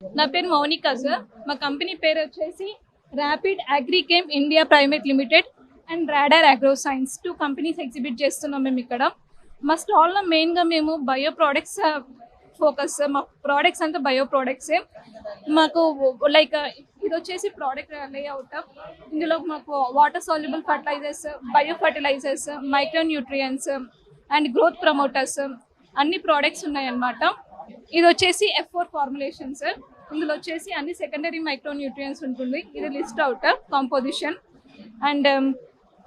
నా పేరు మౌనిక సార్. మా కంపెనీ పేరు వచ్చేసి rapid Agrichem India private limited and Radar Agro Science 2 companies exhibit చేస్తున్నాం మేము ఇక్కడ. మా స్టాల్లో మెయిన్గా మేము బయో ప్రోడక్ట్స్ ఫోకస్. మా ప్రోడక్ట్స్ అంతా బయో ప్రోడక్ట్సే. మాకు లైక్ ఇది వచ్చేసి ప్రోడక్ట్ లేఅవుట్. ఇందులో మాకు water soluble fertilisers, bio fertilisers, micro nutrients and growth promoters అన్ని ప్రోడక్ట్స్ ఉన్నాయన్నమాట. ఇది వచ్చేసి F4 ఫార్ములేషన్ సార్. ఇందులో వచ్చేసి అన్ని సెకండరీ మైక్రో న్యూట్రియన్స్ ఉంటుంది. ఇది list out composition. And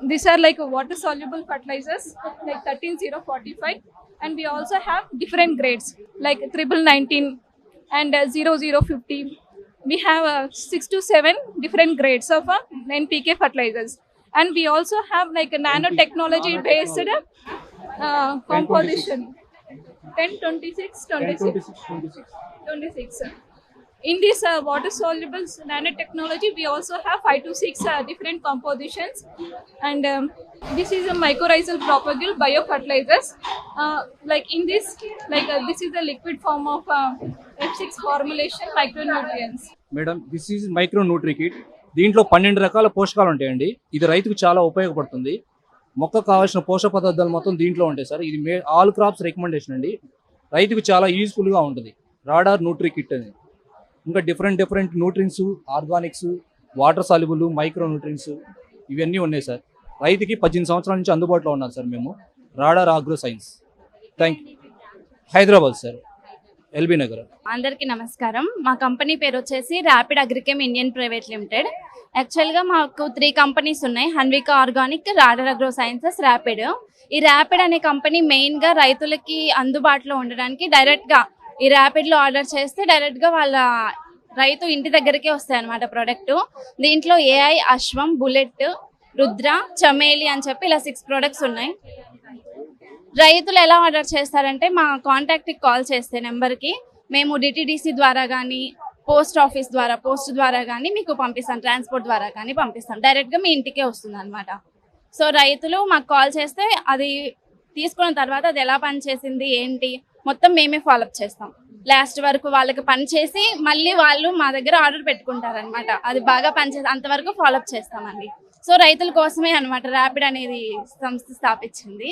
these are like water soluble fertilizers like 13045, and we also have different grades like 9919 and 0050. We have 6 to 7 different grades of NPK fertilizers, and we also have like a nanotechnology based composition 10 26 26. In this water soluble nanotechnology, we also have 5 to 6 different compositions, and this is a mycorrhizal propagule biofertilizers. Like in this, this is the liquid form of F6 formulation micronutrients. Madam, this is micro Nutri kit. దీంట్లో 12 రకాల పోషకాలు ఉంటాయండి. ఇది రైతుకు చాలా ఉపయోగపడుతుంది. మొక్కకు కావాల్సిన పోషక పదార్థాలు మొత్తం దీంట్లో ఉంటాయి సార్. ఇది ఆల్ క్రాప్స్ రికమెండేషన్ అండి. రైతుకు చాలా యూజ్ఫుల్గా ఉంటుంది రాడార్ న్యూట్రీ కిట్ అని. ఇంకా different nutrients, Organics, water soluble, micro nutrients ఇవన్నీ ఉన్నాయి సార్. రైతుకి 18 సంవత్సరాల నుంచి అందుబాటులో ఉన్నారు సార్ మేము. Radar Agro science. Thank you. Hyderabad sir, LB Nagar. అందరికీ నమస్కారం. మా కంపెనీ పేరు వచ్చేసి ర్యాపిడ్ అగ్రికేమ్ ఇండియన్ ప్రైవేట్ లిమిటెడ్. యాక్చువల్గా మాకు 3 కంపెనీస్ ఉన్నాయి: Hanvika organic, radar agro sciences, rapid. ఈ ర్యాపిడ్ అనే కంపెనీ మెయిన్గా రైతులకి అందుబాటులో ఉండడానికి డైరెక్ట్గా ఈ ర్యాపిడ్లో ఆర్డర్ చేస్తే డైరెక్ట్గా వాళ్ళ రైతు ఇంటి దగ్గరికే వస్తాయి అన్నమాట ప్రోడక్ట్. దీంట్లో AI, అశ్వం, బుల్లెట్, రుద్ర, చమేలి అని చెప్పి ఇలా 6 ప్రోడక్ట్స్ ఉన్నాయి. రైతులు ఎలా ఆర్డర్ చేస్తారంటే మా కాంటాక్ట్కి కాల్ చేస్తే నెంబర్కి మేము DTDC ద్వారా కానీ పోస్ట్ ద్వారా కానీ మీకు పంపిస్తాం, ట్రాన్స్పోర్ట్ ద్వారా కానీ పంపిస్తాం. డైరెక్ట్గా మీ ఇంటికే వస్తుంది అనమాట. సో రైతులు మాకు కాల్ చేస్తే అది తీసుకున్న తర్వాత అది ఎలా పనిచేసింది ఏంటి మొత్తం మేమే ఫాలోఅప్ చేస్తాం. లాస్ట్ వరకు వాళ్ళకి పని చేసి మళ్ళీ వాళ్ళు మా దగ్గర ఆర్డర్ పెట్టుకుంటారనమాట. అది బాగా పనిచేసి అంతవరకు ఫాలోఅప్ చేస్తామండి. సో రైతుల కోసమే అనమాట ర్యాపిడ్ అనేది సంస్థ స్థాపించింది.